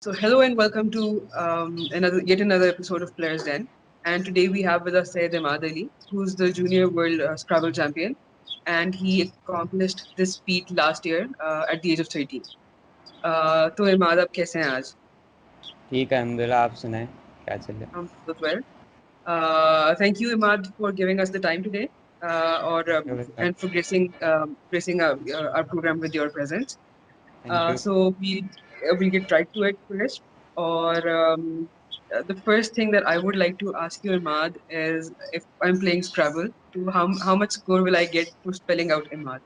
So, hello and welcome to yet another episode of Players Den. And today we have with us Syed Ahmad Ali, who's the Junior World Scrabble Champion, and he accomplished this feat last year at the age of 13. तो इमाद आप कैसे हैं आज? ठीक है अल्हम्दुलिल्लाह। आप सुनाएं क्या चल रहा I'm good well. Thank you, Imad, for giving us the time today, है? and for gracing our program with your presence. Thank you. So we get right to it first. Or The first thing that I would like to ask you, Imad, is if I'm playing Scrabble, to how much score will I get for spelling out Imad?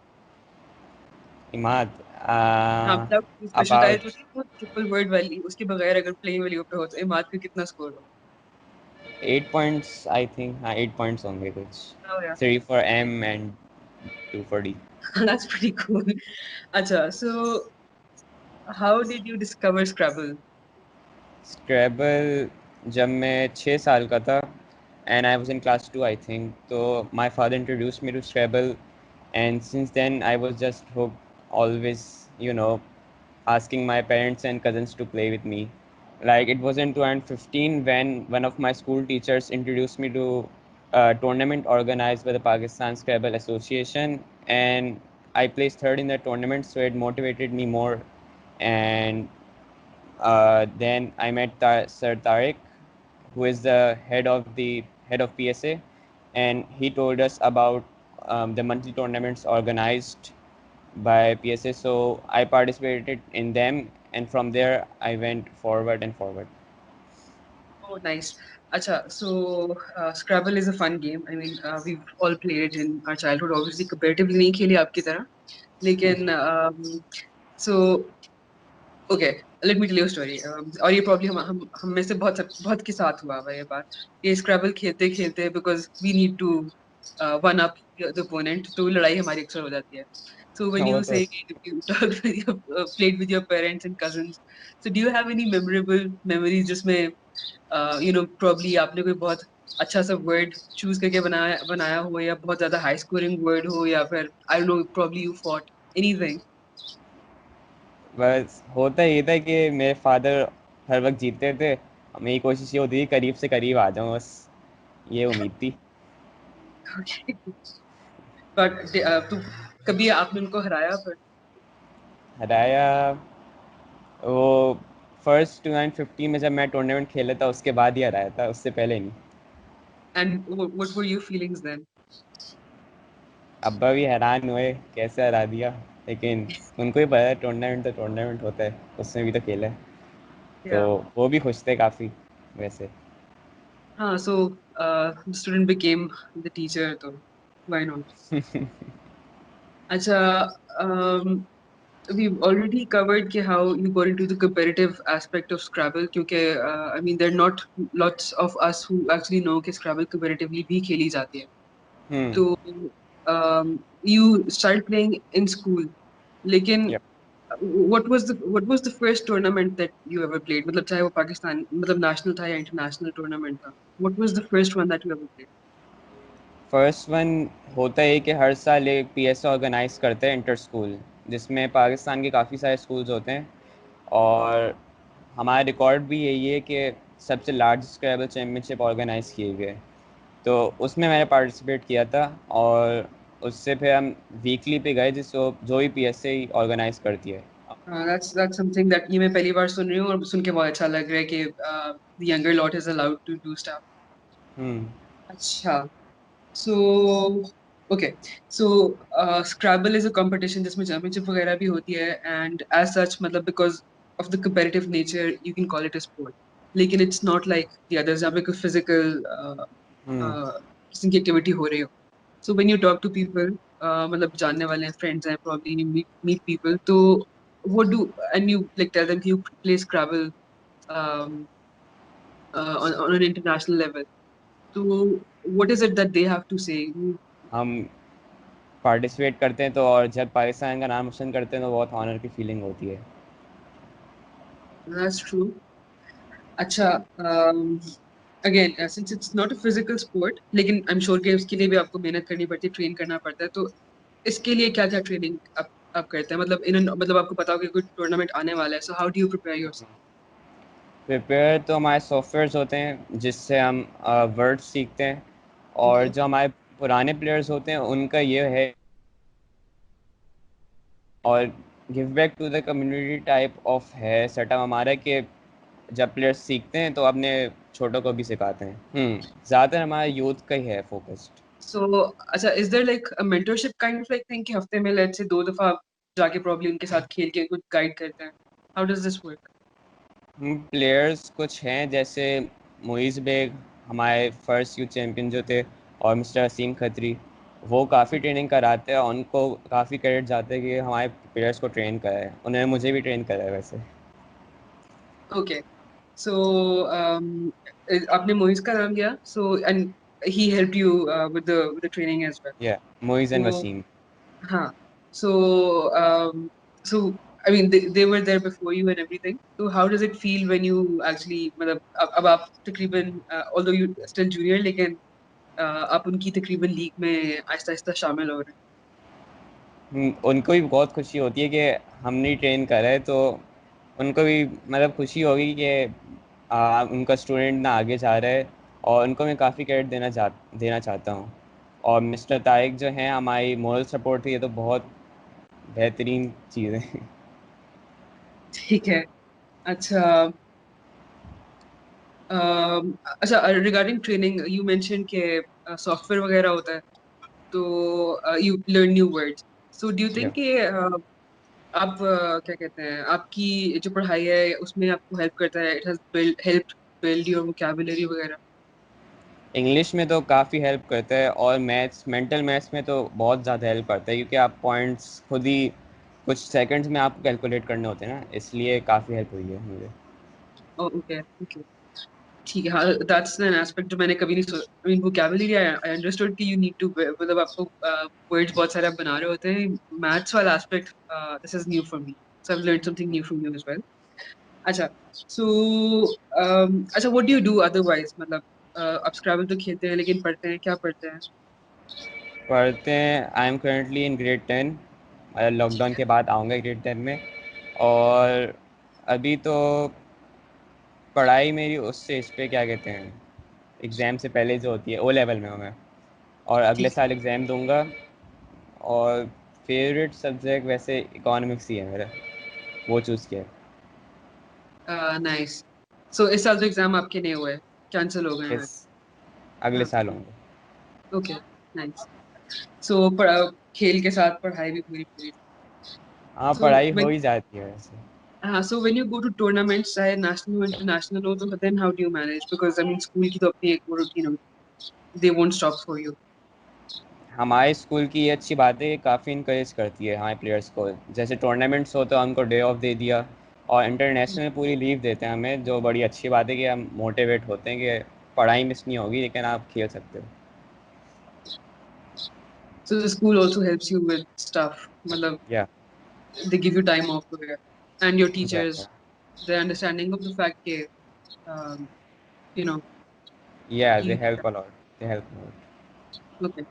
Imad हाँ मतलब special type about होती है वो triple word वाली उसके बगैर अगर plane value पे हो तो इमाद का कितना स्कोर हो? 8 पॉइंट्स आई थिंक। हाँ 8 पॉइंट्स होंगे कुछ। Oh yeah, 3 for M and 2 for D. that's pretty cool. Acha, so how did you discover Scrabble? स्क्रैबल जब मैं 6 साल का था and I was in class 2 I think, so my father introduced me to Scrabble, and since then I was just hooked, always, asking my parents and cousins to play with me. Like it was in 2015 when one of my school teachers introduced me to a tournament organized by the Pakistan Scrabble Association, and I placed third in the tournament, so it motivated me more. And then I met Sir Tariq, who is the head of PSA, and he told us about the monthly tournaments organized by PSA. So I participated in them, and from there I went forward and forward. Oh, nice. Acha, so Scrabble is a fun game. I mean, we've all played it in our childhood. Obviously, comparatively नहीं खेली आपकी तरह, लेकिन so okay, let me tell you a story. और ये probably हम में से बहुत के साथ हुआ हुआ ये बात. ये Scrabble खेलते खेलते because we need to one up the opponent, तो लड़ाई हमारी अक्सर हो जाती है. So when वो you तो say you talked with played with your parents and cousins, so do you have any memorable memories जिसमें probably आपने कोई बहुत अच्छा सा वर्ड चूज करके बनाया बनाया हो या बहुत ज्यादा हाई स्कोरिंग वर्ड हो या फिर I don't know probably you fought anything? बस होता ये था कि मेरे फादर हर वक्त जीतते थे। मेरी कोशिश ये होती थी करीब से करीब आ जाऊं, बस ये उम्मीद थी। बट तो कभी आपने उनको हराया फिर? हराया वो फर्स्ट 2015 में जब मैं टूर्नामेंट खेला था उसके बाद ही हराया था, उससे पहले नहीं। And what were your feelings then? अब्बा भी हैरान हुए कैसे हरा दिया, लेकिन उनको ही पता है टूर्नामेंट तो टूर्नामेंट होता है, उसमें भी तो खेला है। तो या वो भी खुश थे काफ़ी वैसे। हाँ so student became the teacher तो व्हाई नॉट. अच्छा, um, we've already covered कि how you got into the competitive aspect of Scrabble क्योंकि I mean there are not lots of us who actually know कि Scrabble competitively भी खेली जाती है. हम्म। तो you started playing in school, लेकिन Yep. what was the first tournament that you ever played? मतलब चाहे वो पाकिस्तान मतलब national था या international tournament था. What was the first one that you ever played? First one होता है कि हर साल एक पीएसए ऑर्गेनाइज करते हैं इंटर स्कूल, जिसमें पाकिस्तान के काफ़ी सारे स्कूल्स होते हैं। और हमारा रिकॉर्ड भी यही है कि सबसे लार्ज स्क्रैबल चैम्पियनशिप ऑर्गेनाइज किए गए। तो उसमें मैंने पार्टिसिपेट किया था, और उससे फिर हम वीकली पे गए जिसको जो भी पीएसए ऑर्गेनाइज करती है। That's something that ये मैं पहली बार सुन रही हूँ और सुन के बहुत अच्छा लग रहा है कि the younger lot is allowed to do stuff. हम्म। अच्छा, so okay, so Scrabble is a competition जिसमें championship वगैरह भी होती है and as such मतलब because of the competitive nature you can call it a sport. लेकिन it's not like the others जहाँ पे कोई physical हम्म। किसी की activity हो रही हो. So when you talk to people, मतलब जानने वाले हैं, friends हैं, probably you meet people, तो what do and you like tell them कि you play Scrabble um, on an international level. So what is it that they have to say? हम participate करते हैं तो, और जब पाकिस्तान का नाम रोशन करते हैं तो बहुत ऑनर की फीलिंग होती है। That's true. अच्छा, again since it's not a physical sport, लेकिन I'm sure कि उसके लिए भी आपको मेहनत करनी पड़ती है, ट्रेन करना पड़ता है. तो इसके लिए क्या क्या ट्रेनिंग आप करते हैं मतलब मतलब आपको पता हो कि कोई टूर्नामेंट आने वाला है, so how do you prepare yourself? Prepare तो हमारे सॉफ्टवेयर्स होते हैं जिससे हम वर्ड्स सीखते हैं, और ओके। जो हमारे पुराने प्लेयर्स होते हैं उनका ये है, और give back to the community type of है सेटअप हमारा, कि जब प्लेयर्स सीखते हैं तो अपने छोटों को भी सिखाते हैं। ज़्यादातर हमारा यूथ का ही है फोकस्ड। सो अच्छा, is there like a mentorship kind of like thing कि हफ्ते में लेट्स से 2 दफा आप जाके प्रॉब्लम उनके साथ खेल के कुछ गाइड करते हैं? How does this work? Players कुछ हैं जैसे मोइज़ बेग, हमारे फर्स्ट यूथ चैम्पियन जो थे, और मिस्टर असीम खत्री, वो काफ़ी ट्रेनिंग कराते हैं, और उनको काफ़ी क्रेडिट जाते हैं कि हमारे प्लेयर्स को ट्रेन करा है। उन्होंने मुझे भी ट्रेन करा है वैसे। ओके। सो आपने मोइज का नाम लिया, so and he help you with the training as well. या मोइज़ एंड तो वसीम। हाँ, so so I mean they were there before you and everything. So how does it feel when you actually मतलब अब आप तकरीबन although you still junior लेकिन आप उनकी तकरीबन लीग में आहिस्ता आहिस्ता शामिल हो रहे उनको भी बहुत खुशी होती है कि हमने ट्रेन करा है, तो उनको भी मतलब खुशी होगी कि उनका स्टूडेंट ना आगे जा रहा है, और उनको मैं काफ़ी क्रेडिट देना चाहता हूँ। और मिस्टर तारिक जो हैं हमारी मोरल सपोर्ट थी, ये तो बहुत बेहतरीन चीज़ है। हैं? ठीक है। अच्छा, अच्छा, रिगार्डिंग ट्रेनिंग यू मेंशन के सॉफ्टवेयर वगैरह होता है, तो you learn new words. So do you या थिंक कि आप क्या कहते हैं, आपकी जो पढ़ाई है उसमें आपको हेल्प करता है, it has help build your vocabulary वगैरह? इंग्लिश में तो काफ़ी हेल्प करता है, और मेंटल मैथ्स में तो बहुत ज़्यादा हेल्प करता है, क्योंकि आप पॉइंट्स खुद ही कुछ सेकंड्स में आपको कैलकुलेट करने होते हैं ना, इसलिए काफ़ी हेल्प हुई है मुझे। ओके ओके, ठीक है। हाँ, दैट्स एन एस्पेक्ट जो मैंने कभी नहीं सोचा। I mean vocabulary, I understood कि यू नीड टू मतलब आपको वर्ड्स बहुत सारे आप बना रहे होते हैं। मैथ्स वाला aspect, this is new for me, so I have learned something new from you as well. अच्छा, सो अच्छा, what do you do otherwise? मतलब आप स्क्रैबल तो खेलते हैं लेकिन पढ़ते हैं, क्या पढ़ते हैं? पढ़ते हैं, I am currently in grade 10। Lockdown के बाद आऊँगा ग्रेड 10 में। और अभी तो पढ़ाई मेरी उससे इस पे क्या कहते हैं, एग्ज़ाम से पहले जो होती है ओ लेवल में हूँ मैं, और अगले ठीक साल एग्ज़ाम दूंगा। और फेवरेट सब्जेक्ट वैसे इकोनॉमिक्स ही है मेरा, वो चूज़ किया है। है। नाइस। सो इस साल तो एग्जाम आपके नहीं हुए, कैंसिल हो गए हैं? इस अगले हाँ, साल होंगे। Okay, nice. सो खेल के साथ पढ़ाई भी पूरी पूरी। हाँ, सो पढ़ाई हो व्हेन ही जाती है वैसे। हाँ, so when you go to tournaments, चाहे नेशनल हो इंटरनेशनल हो, तो then how do you manage? Because I mean school की तो अपनी एक वो रूटीन होती, they won't stop for you. हमारे स्कूल की ये अच्छी बात है, ये काफ़ी इंकरेज करती है हमारे प्लेयर्स को। जैसे टूर्नामेंट्स हो तो हमको डे ऑफ दे दिया, और इंटरनेशनल पूरी लीव देते हैं हमें, जो बड़ी अच्छी बात है कि हम मोटिवेट होते हैं कि पढ़ाई मिस नहीं होगी लेकिन आप खेल सकते हो। So the school also helps you with stuff, मतलब या they give you time off वगैरह, and your teachers, exactly. their understanding of the fact के you know या दे कि help a lot, they help a lot. okay,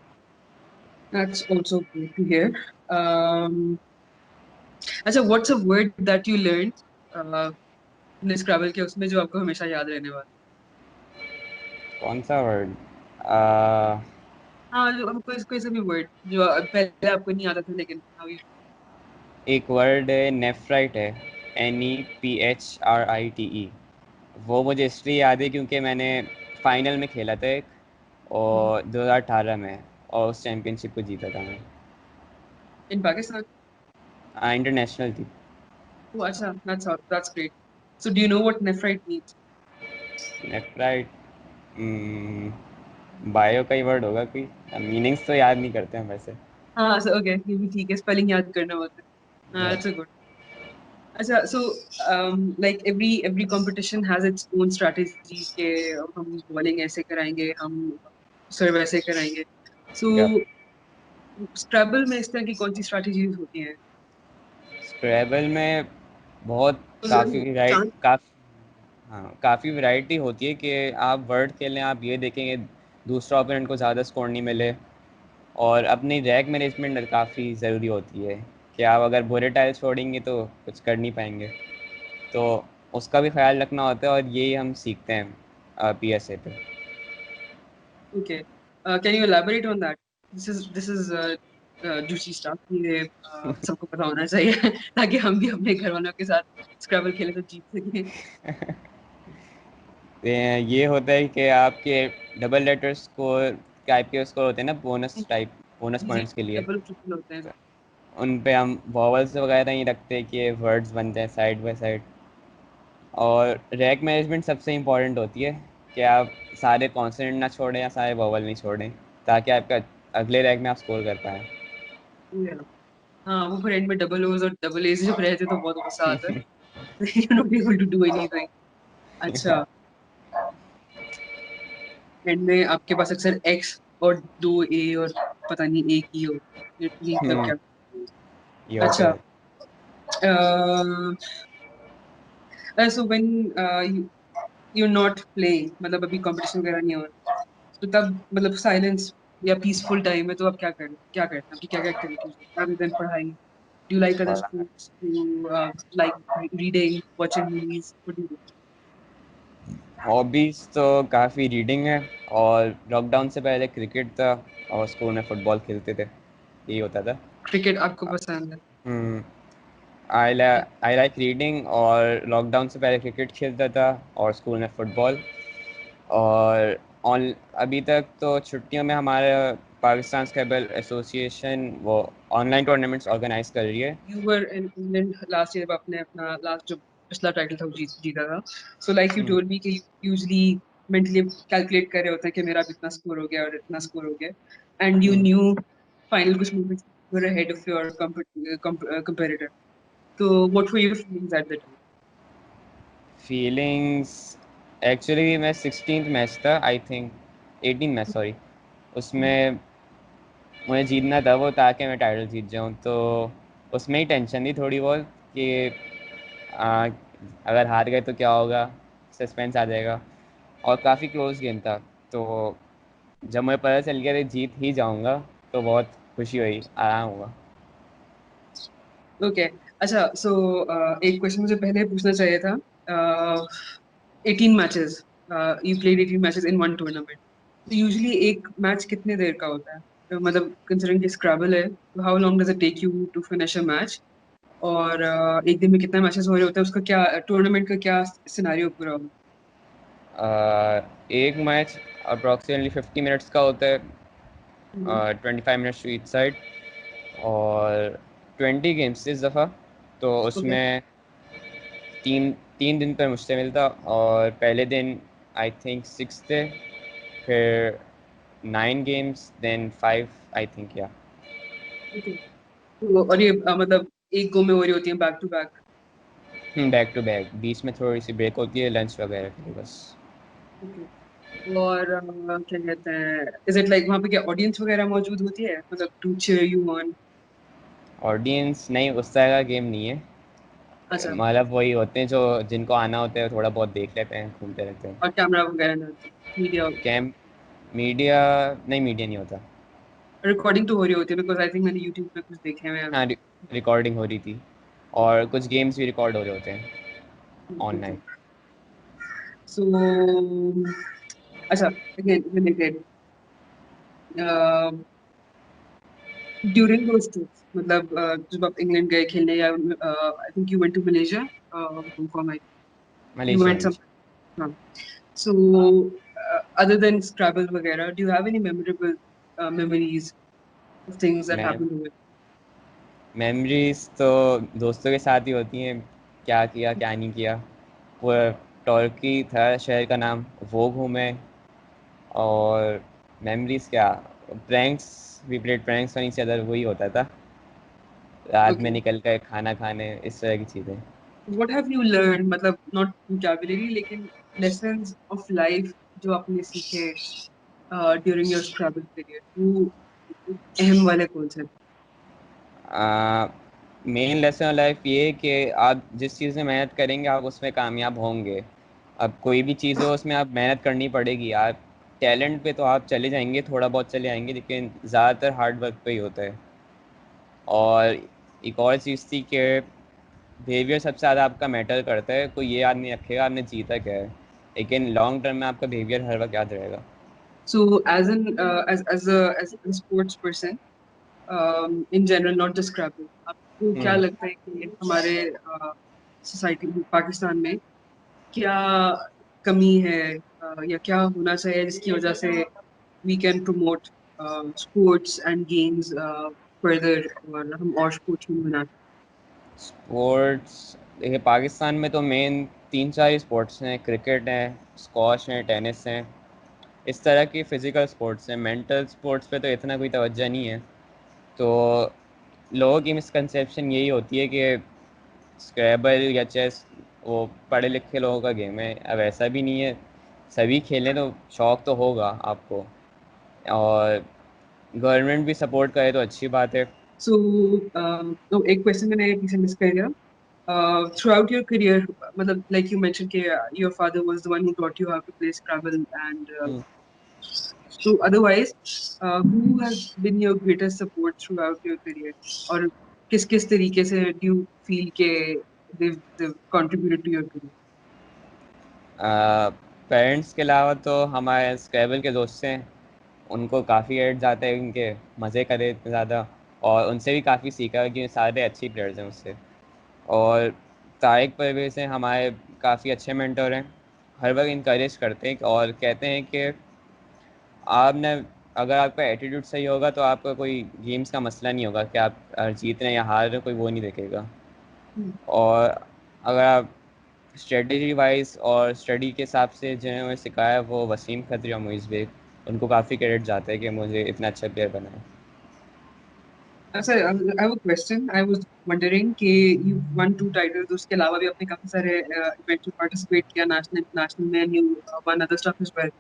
that's also good to hear. um अच्छा, what's a word that you learned अपने स्क्रैबल के उसमें जो आपको हमेशा याद रहने वाला? कौन सा वर्ड? हाँ, जो कोई कोई सा भी वर्ड जो पहले आपको नहीं आता था लेकिन now you... एक वर्ड है, नेफ्राइट है, NEPHRITE। वो मुझे इसलिए याद है क्योंकि मैंने फाइनल में खेला था एक, और 2018 में, और उस चैम्पियनशिप को जीता था मैं। in Pakistan? इंटरनेशनल थी। Oh, अच्छा, that's great. So do you know what nephrite means? Nephrite, bio का ही वर्ड होगा कोई, मीनिंग्स तो याद नहीं करते हैं वैसे। हाँ, so okay, ये भी ठीक है, स्पेलिंग याद करना होता है। हाँ, या that's a good. अच्छा, so like every competition has its own strategy के हम bowling ऐसे कराएंगे, हम serve ऐसे कराएंगे। So या स्क्रैबल में इस तरह की कौन सी strategies होती हैं? स्क्रैबल में बहुत तो काफ़ी चांस हाँ, काफ़ी वैरायटी होती है कि आप वर्ड खेलें, आप ये देखेंगे दूसरा ओपोनेंट को ज़्यादा स्कोर नहीं मिले। और अपनी रैक मैनेजमेंट काफ़ी ज़रूरी होती है, कि आप अगर बुरे टाइल छोड़ेंगे तो कुछ कर नहीं पाएंगे। तो उसका भी ख्याल रखना होता है और यही हम सीखते हैं PSA पे। Okay. Can you elaborate on that? This is juicy stuff. ये सबको पता होना चाहिए ताकि हम भी अपने घर वालों के साथ स्क्रैबल खेले तो जीत सके। ये होता है कि आपके डबल लेटर स्कोर टाइप के स्कोर होते हैं ना, बोनस जी, पॉइंट्स के लिए। डबल ट्रिपल होते हैं। उन पे हम वॉवल्स वगैरह नहीं रखते कि वर्ड्स बन जाए साइड बाय साइड। और रैक मैनेजमेंट सबसे इम्पोर्टेंट होती है कि आप सारे कॉन्सोनेंट ना छोड़ें या सारे वॉवल नहीं छोड़ें, ताकि आपका अगले रैक में आप स्कोर कर पाएँ। Yeah. हाँ, वो फिर एंड में डबल ओज और डबल एज जब रहते तो बहुत गुस्सा आता है। You're not able to do anything. अच्छा, एंड में आपके पास अक्सर एक्स और दो ए और पता नहीं ए की हो, ये कब क्या। ये होता अच्छा, है। सो व्हेन यू नॉट प्लेइंग, मतलब अभी कंपटीशन वगैरह नहीं हो रहा, तो तब मतलब साइलेंस या पीसफुल टाइम है तो आप क्या करते हैं, आपकी क्या क्या एक्टिविटीज अदर देन पढ़ाई? डू यू लाइक अदर और sports, do like reading, watching movies, what do you? Hobbies तो काफ़ी रीडिंग है, और लॉकडाउन से पहले क्रिकेट था, और स्कूल में फुटबॉल खेलते थे, यही होता था। क्रिकेट आपको पसंद है? हम्म आई लाइक रीडिंग, और लॉकडाउन से पहले क्रिकेट खेलता था और स्कूल में फुटबॉल। और ऑन अभी तक तो छुट्टियों में हमारे पाकिस्तान स्क्रैबल एसोसिएशन वो ऑनलाइन टूर्नामेंट्स ऑर्गेनाइज कर रही है। You were in England last year, आपने अपना लास्ट जो पिछला टाइटल था वो जीता था। So like you hmm, told me कि यूजुअली मेंटली कैलकुलेट कर रहे होते हैं कि मेरा अब इतना स्कोर हो गया और इतना स्कोर हो गया, and you hmm. New final कुछ moments were ahead of your competitor, तो what were your feelings at that time? Feelings, actually मैं 16th मैच था आई थिंक, 18 मैच सॉरी, उसमें मुझे जीतना था वो, ताकि मैं टाइटल जीत जाऊँ। तो उसमें ही टेंशन थी थोड़ी बहुत कि आ, अगर हार गए तो क्या होगा, सस्पेंस आ जाएगा। और काफ़ी क्लोज गेम था, तो जब मुझे पता चल गया कि जीत ही जाऊंगा, तो बहुत खुशी हुई, आराम हुआ। ओके। अच्छा, सो एक क्वेश्चन मुझे पहले पूछना चाहिए था। 18 matches, you played 18 matches in one tournament, तो यूजुअली एक मैच कितने देर का होता है? तो मतलब कंसिडरिंग कि स्क्रैबल है, तो how long does it take you to finish a match? और एक दिन में कितने मैचेस हो रहे होते हैं, उसका क्या टूर्नामेंट का क्या सिनेरियो पूरा होगा? एक मैच अप्रॉक्सीमेटली 50 मिनट्स का होता है, हम्म। 25 मिनट्स टू ईच साइड, और 20 गेम्स इस दफ़ा। तो ओके। उसमें तीन तीन दिन पर मुझसे मिलता, और पहले दिन आई थिंक 6 थे, फिर 9 गेम्स, देन 5 आई थिंक, या ओके, तो और ये मतलब एक गो में हो रही होती है back to back? Back to back, बीच में थोड़ी सी ब्रेक होती है लंच वगैरह के लिए बस। ओके। और क्या कहते हैं, इज इट लाइक वहाँ पे क्या ऑडियंस वगैरह मौजूद होती है, मतलब to cheer you on? Audience नहीं, उस तरह का गेम नहीं है। अच्छा, मतलब वही होते हैं जो जिनको आना होता है, थोड़ा बहुत देख लेते हैं, घूमते रहते हैं। और कैमरा वगैरह नहीं होती, मीडिया? कैम मीडिया नहीं, मीडिया नहीं होता। रिकॉर्डिंग तो हो रही होती है, बिकॉज आई थिंक मैंने यूट्यूब पे कुछ देखे हुए हैं। हाँ, रिकॉर्डिंग हो रही थी, और कुछ गेम्स भी रिकॉर्ड हो रहे होते हैं ओके। ऑनलाइन। सो अच्छा, again related, during those trips, मतलब जब आप इंग्लैंड गए खेलने, या I think you went to Malaysia, Hong Kong, you Malaysia, went some, Malaysia. हाँ। सो other than Scrabble वगैरह, do you have any memorable memories of things that मैं happened over? Memories तो दोस्तों के साथ ही होती हैं, क्या किया क्या नहीं किया। वो टर्की था शहर का नाम, वो घूमे। और मेमोरीज क्या, pranks, we played pranks on each other, वही होता था रात में Okay. निकल कर खाना खाने, इस तरह की चीज़ें। What have you learned, मतलब not vocabulary लेकिन lessons of life जो आपने सीखे during your Scrabble period, वो अहम वाले कौन से थे? मेन लेसन ऑफ लाइफ ये है कि आप जिस चीज़ में मेहनत करेंगे आप उसमें कामयाब होंगे। अब कोई भी चीज़ हो उसमें आप मेहनत करनी पड़ेगी। आप टैलेंट पे तो आप चले जाएंगे, थोड़ा बहुत चले आएंगे, लेकिन ज़्यादातर हार्ड वर्क पे ही होता है। और एक और चीज़ थी कि बिहेवियर सबसे ज़्यादा आपका मैटर करता है, कोई ये याद नहीं रखेगा आपने जीता क्या है, लेकिन लॉन्ग टर्म में आपका बिहेवियर हर वक्त याद रहेगा। So as a sports person, in general, not just Scrabble, आपको क्या हम्म। लगता है कि हमारे सोसाइटी में पाकिस्तान में क्या कमी है, या क्या होना चाहिए जिसकी वजह से we can promote sports and games further, और हम और स्पोर्ट्स में बना। स्पोर्ट्स, देखिए पाकिस्तान में तो मेन 3-4 ही स्पोर्ट्स हैं, क्रिकेट है, स्क्वॉश है, टेनिस है, इस तरह की फिजिकल स्पोर्ट्स हैं। मेंटल स्पोर्ट्स पे तो इतना कोई तवज्जो नहीं है। तो लोगों की मिसकंसेप्शन यही होती है कि स्क्रैबल या चेस वो पढ़े लिखे लोगों का गेम है। अब ऐसा भी नहीं है, सभी खेलें तो शौक तो होगा आपको, और गवर्नमेंट भी सपोर्ट करे तो अच्छी बात है। So तो एक क्वेश्चन मैंने पीछे मिस कर दिया। Throughout your career, मतलब like you mentioned कि your father was the one who taught you how to play Scrabble, and hmm. so otherwise, who has been your greatest support throughout your career? और किस किस तरीके से do you feel कि they've contributed to your career? Parents के अलावा तो हमारे स्क्रैबल के दोस्त हैं, उनको काफ़ी एड जाते हैं, उनके मज़े करे इतने ज़्यादा, और उनसे भी काफ़ी सीखा कि सारे अच्छी प्लेयर्स हैं उससे। और तारिक परवेज़ हैं हमारे, काफ़ी अच्छे मेंटर हैं, हर वक्त इनकरेज करते हैं और कहते हैं कि आपने, अगर आपका एटीट्यूड सही होगा तो आपका कोई गेम्स का मसला नहीं होगा कि आप जीत रहे हैं या हार रहे हैं, कोई वो नहीं देखेगा। Hmm. और अगर आप स्ट्रेटजी वाइज और स्टडी के हिसाब से जिन्होंने सिखाया वो वसीम खत्री और मुइज़ बेग, उनको काफ़ी क्रेडिट जाता है कि मुझे इतना अच्छा प्लेयर बनाया। अच्छा, I have a question. I was wondering कि you won 2 titles, उसके अलावा भी आपने काफी सारे इवेंट्स में पार्टिसिपेट किया, नेशनल इंटरनेशनल में, and you won other stuff as well.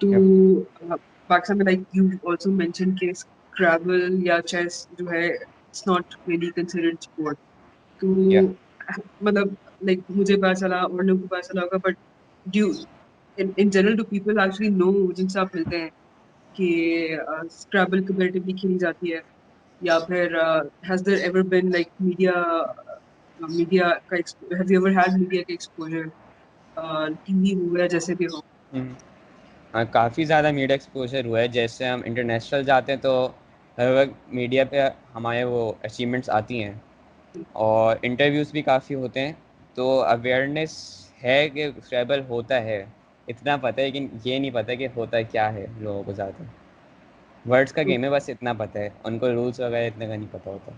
तो Yep. पाकिस्तान में like you also mentioned कि Scrabble या chess जो है it's not really considered sport. तो Yeah. मतलब like मुझे पता चला और लोगों को पता चला होगा, but do you, in general do people actually know जिनसे आप मिलते हैं कि Scrabble competitively खेली जाती है, या फिर has there ever been like media का have you ever had media का exposure, टीवी हो या जैसे भी हो? हम्म। हाँ, काफ़ी ज़्यादा मीडिया एक्सपोजर हुआ है। जैसे हम इंटरनेशनल जाते हैं तो हर वक्त मीडिया पे हमारे वो अचीवमेंट्स आती हैं, और इंटरव्यूज़ भी काफ़ी होते हैं। तो अवेयरनेस है कि ट्रैवल होता है, इतना पता है, लेकिन ये नहीं पता कि होता क्या है लोगों को ज़्यादा। वर्ड्स का गेम है, बस इतना पता है, उनको रूल्स वगैरह इतने का नहीं पता होता।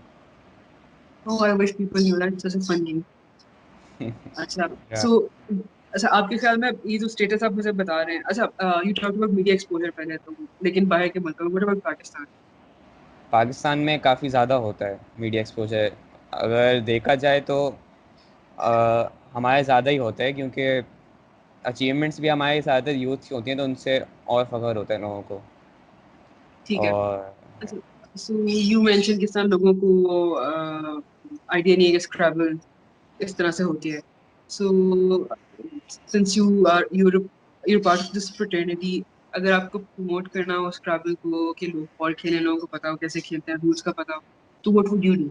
Oh, I wish people knew that. It's such a fun game. अच्छा, या so अच्छा, आपके ख्याल में ये जो स्टेटस आप मुझे बता रहे हैं, अच्छा, you talked about media exposure पहले तो, लेकिन बाहर के मुल्कों में, व्हाट अबाउट पाकिस्तान? पाकिस्तान में काफ़ी ज़्यादा होता है मीडिया एक्सपोजर, अगर देखा जाए तो हमारे ज़्यादा ही होता है, क्योंकि अचीवमेंट्स भी हमारे ज़्यादातर यूथ की होती हैं, तो उनसे और फ़ख्र होता है लोगों को। ठीक है। और अच्छा, सो यू मेंशन किस तरह लोगों को आइडिया नहीं है कि स्क्रैबल इस तरह से होती है। So since you're part of this fraternity, अगर आपको प्रमोट करना हो स्क्रैबल को कि लोग और खेलें, लोगों को पता हो कैसे खेलते हैं, रूल्स का पता हो, तो व्हाट वुड यू डू?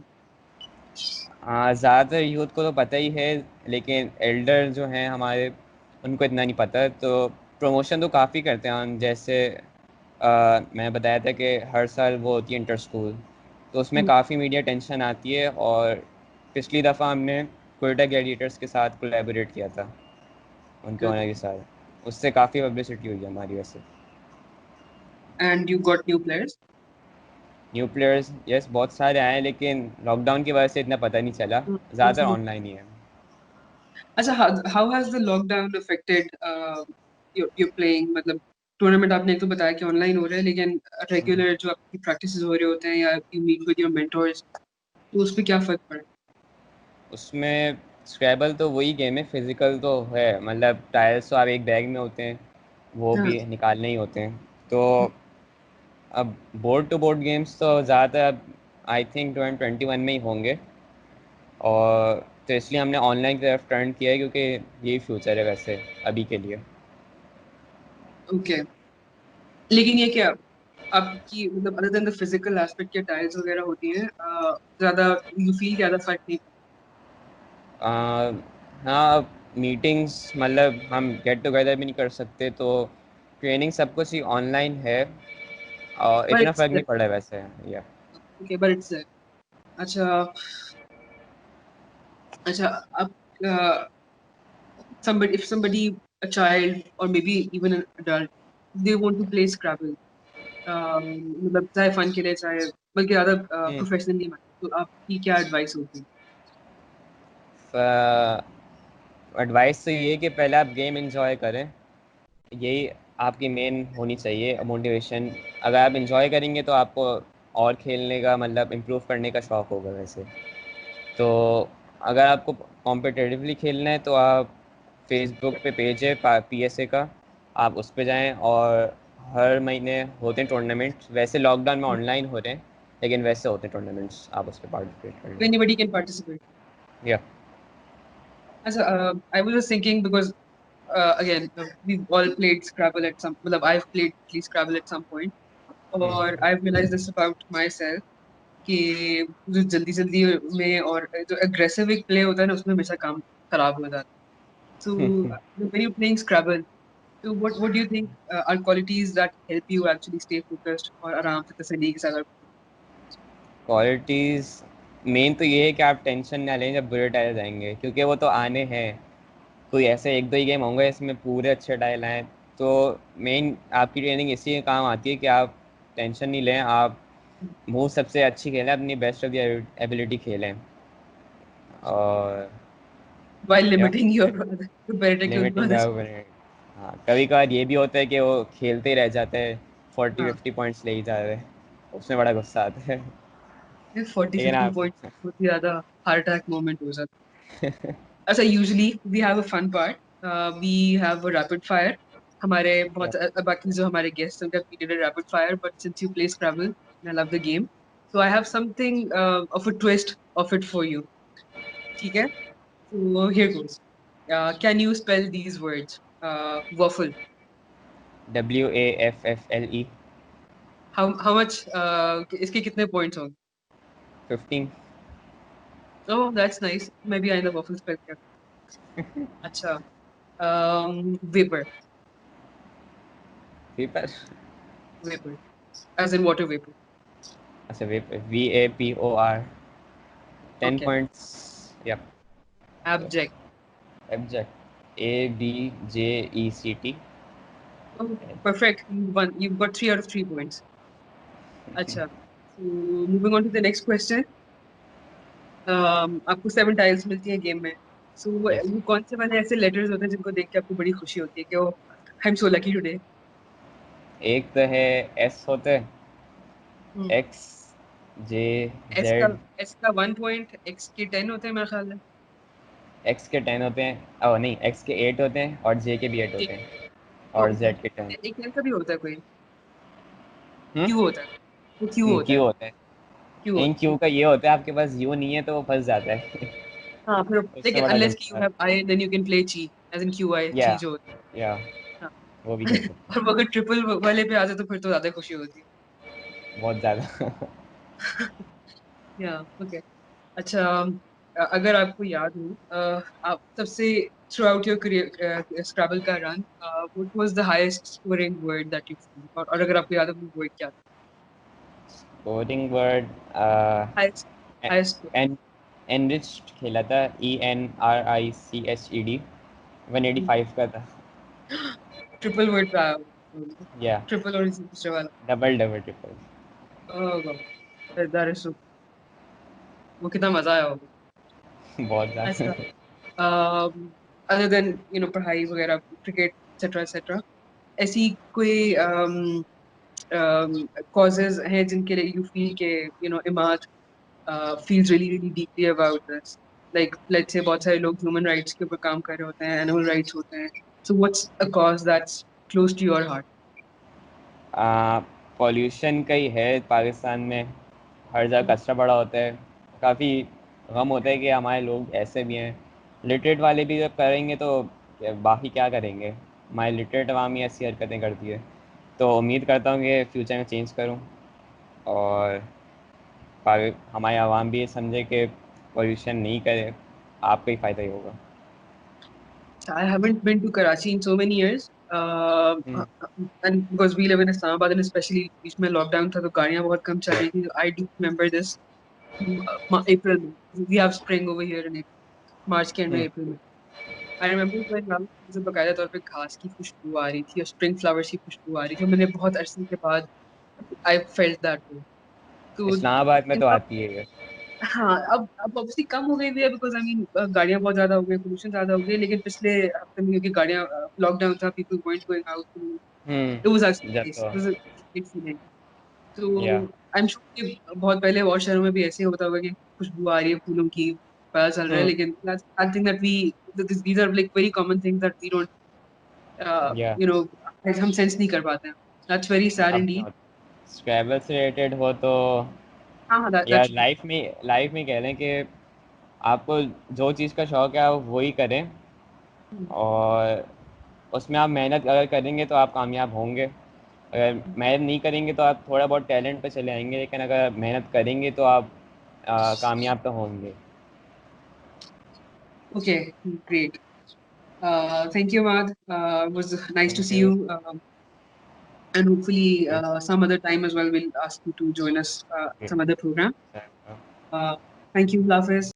ज़्यादातर यूथ को तो पता ही है, लेकिन एल्डर जो हैं हमारे, उनको इतना नहीं पता। तो प्रमोशन तो काफ़ी करते हैं हम। जैसे मैं बताया था कि हर साल वो होती है इंटर स्कूल, तो उसमें काफ़ी मीडिया टेंशन आती है, और पिछली दफ़ा हमने कोयटा ग्लैडिएटर्स के साथ कोलैबोरेट किया था, उनके ओनर के साथ, उससे काफ़ी पब्लिसिटी हुई है हमारी वैसे। And you got new players? New players, yes, बहुत सारे आए हैं, लेकिन लॉकडाउन की वजह से इतना पता नहीं चला, ज़्यादातर ऑनलाइन ही है। अच्छा, how has the lockdown affected your playing? मतलब टूर्नामेंट आपने एक तो बताया कि ऑनलाइन हो रहा है, लेकिन रेगुलर जो आपकी प्रैक्टिसेस हो रहे होते हैं या you meet with your mentors, तो उस पे क्या फर्क पड़ा? उसमें स्क्रैबल तो वही गेम है, फिजिकल तो है, मतलब टायर्स तो आप एक बैग में होते हैं, वो हाँ। भी निकालने ही होते हैं। तो अब बोर्ड टू बोर्ड गेम्स तो ज़्यादातर अब आई थिंक 2021 में ही होंगे, और तो इसलिए हमने ऑनलाइन की तरफ टर्न किया है, क्योंकि यही फ्यूचर है वैसे अभी के लिए। ओके, लेकिन ये क्या आपकी मतलब other than the physical aspect, के टाइल्स वगैरह होती हैं, ज्यादा यू फील ज्यादा फर्क नहीं हाँ, मीटिंग्स मतलब हम गेट टुगेदर भी नहीं कर सकते, तो ट्रेनिंग सब कुछ ही ऑनलाइन है और बट इतना इट्स फ़र्क नहीं पड़ रहा है वैसे। या ओके, बट इट्स अच्छा। अच्छा, अब somebody, if somebody, a child or maybe even an adult, they want to play Scrabble, मतलब चाहे फन के लिए चाहे बल्कि ज्यादा प्रोफेशनली, तो आपकी क्या एडवाइस होगी? एडवाइस तो ये है कि पहले आप गेम एंजॉय करें, यही आपकी मेन होनी चाहिए मोटिवेशन। अगर आप एंजॉय करेंगे तो आपको और खेलने का मतलब इम्प्रूव करने का शौक़ होगा वैसे। तो अगर आपको कॉम्पिटिटिवली खेलना है तो आप फेसबुक पे पेज है पीएसए का, आप उस पे जाएं, और हर महीने होते हैं टूर्नामेंट्स। वैसे लॉकडाउन में ऑनलाइन हो रहे हैं, लेकिन वैसे होते हैं टूर्नामेंट्स, आप उस पर पार्टिसिपेट कर लें। Anybody can participate. या As I was just thinking because again we've all played Scrabble at some. मतलब I've played at least Scrabble at some point, और I've realized this about myself कि जो जल्दी जल्दी में और जो aggressive एक play होता है ना, उसमें हमेशा काम खराब हो जाता है. So when you're playing Scrabble, so what do you think are qualities that help you actually stay focused और आराम से तसल्ली के साथ? क्वालिटीज़ मेन तो ये है कि आप टेंशन ना लें जब बुरे टायर जाएंगे, क्योंकि वो तो आने हैं। कोई ऐसे एक दो ही गेम होंगे इसमें पूरे अच्छे टाइल आए। तो मेन आपकी ट्रेनिंग इसी के काम आती है कि आप टेंशन नहीं लें, आप मूव सबसे अच्छी खेलें, अपनी बेस्ट ऑफ द एबिलिटी खेलें। और While या limiting your competitive limiting knowledge. हाँ, कभी कभार ये भी होता है कि वो खेलते ही रह जाते हैं, 40-50 पॉइंट्स ले ही जा रहे हैं, उसमें बड़ा गुस्सा आता है। 40 लेकिन 50 आप पॉइंट बहुत ही ज्यादा हार्ट अटैक मोमेंट हो जाता है. अच्छा, usually we have a fun part, we have a rapid fire. हमारे या बहुत बाकी जो हमारे गेस्ट हैं उनका period rapid fire, but since you play scrabble I love the game, so I have something of a twist of it for you. ठीक है, so here goes. Can you spell these words? Waffle. WAFFLE। How much? इसके कितने points होंगे? 15। Oh, that's nice. Maybe I know waffle spell क्या. अच्छा. Vapor. Paper. Vapor. As in water vapor. अच्छा, VAPOR। 10 Okay. Points. या Abject. Abject. ABJECT। Oh, perfect. You won. You've got 3 out of 3 points. अच्छा. So moving on to the next question. आपको 7 tiles मिलती हैं game में. So yes. वो कौन से वाले ऐसे letters होते हैं जिनको देख के आपको बड़ी खुशी होती है कि वो I'm so lucky today. एक तो है एस होते हैं, हम्म. एक्स, जे, S का जेड। S का 1 point, X के 10 होते हैं मेरे ख्याल में. एक्स के 10 होते हैं, ओ नहीं, एक्स के 8 होते हैं और जे के भी 8 होते हैं, और जेड के 10। एक L का भी होता है कोई. हम्म। Q होता है. वो Q होता है. क्यू होता है। Q इन होता है. क्यू का ये होता है, आपके पास यू नहीं है तो वो फंस जाता है। हाँ फिर, उससे लेकिन बड़ा unless कि you गुस्सा। have I, then you can play Chi, as in QI, या Chi जो होता या है. वो भी हाँ. खेल सकते और वो अगर ट्रिपल वाले पे आ जाए तो फिर तो ज्यादा खुशी होती हैं बहुत ज़्यादा। है. या ओके. अच्छा, अगर आपको याद हो, आप सबसे throughout your career Scrabble का run, what was the highest scoring word that you found, और अगर आपको याद हो वो वर्ड क्या था? Coding word highest. Highest. An enriched खेला था, ENRICHED। 185 का था। ट्रिपल वर्ड पे आया. या ट्रिपल और इसी दूसरे वाला. Double double triple. Oh God, that is so. वो कितना मजा आया होगा. बहुत ज़्यादा। अच्छा. अदर देन पढ़ाई वगैरह, क्रिकेट एक्सेट्रा एक्सेट्रा, ऐसी कोई कॉजेज हैं जिनके लिए यू फील के Imad feels really really deeply about this, like let's say बहुत सारे लोग ह्यूमन राइट्स के ऊपर काम कर रहे होते हैं, एनिमल राइट्स होते हैं, so what's a cause that's close to your heart? Pollution का ही है पाकिस्तान में, हर जगह कचरा पड़ा होता है। काफ़ी गम होता है कि हमारे लोग ऐसे भी हैं। लिटरेट वाले भी जब करेंगे तो बाकी क्या करेंगे, हमारे लिटरेट अवाम ही ऐसी हरकतें करती है। तो उम्मीद करता हूँ कि फ्यूचर में चेंज करूँ, और हमारे आवाम भी ये समझे कि पॉल्यूशन नहीं करे। आपका ही फायदा ही होगा। I haven't been to Karachi in so many years. Hmm, And because we live in Islamabad and especially बीच में लॉकडाउन था तो गाड़ियाँ बहुत कम चल रही थी. I do remember this. April में. We have spring over here in April. March के end में हम्म, April में. I remember going out मुझे बकायदा तौर पे घास की खुशबू आ रही थी और स्प्रिंग फ्लावर्स की खुशबू आ रही थी. मैंने बहुत अरसे के बाद I felt that way. तो इस्लामाबाद में तो यहाँ आती है ये। हाँ अब ऑब्वियसली कम हो गई भी है बिकॉज आई मीन गाड़ियां बहुत ज्यादा हो गई पोल्यूशन ज्यादा हो गई लेकिन पिछले हफ्ते में क्योंकि गाड़ियां लॉकडाउन था people went going out it was जब एक्चुअली नाइस तो it was a great feeling तो या आई एम श्योर कि बहुत पहले और शहरों में भी ऐसे होता होगा कि खुशबू आ रही है फूलों की पता चल रहा है हम्म लेकिन I think that we these are like very common things that we don't या यू नो हम सेंस नहीं कर पाते हैं दैट्स वेरी सैड अब इंडीड स्क्रैबल से रिलेटेड हो तो हाँ या दैट्स लाइफ में कह लें कि आपको जो चीज़ का शौक है आप वही करें, और उसमें आप मेहनत अगर करेंगे तो आप कामयाब होंगे। अगर मेहनत नहीं करेंगे तो आप थोड़ा बहुत टैलेंट पे चले आएंगे, लेकिन अगर मेहनत करेंगे तो आप कामयाब तो होंगे। Okay great. Thank you, Ahmad. It was nice to thank see you. you. And hopefully, some other time as well, we'll ask you to join us some other program. Thank you, Hafiz.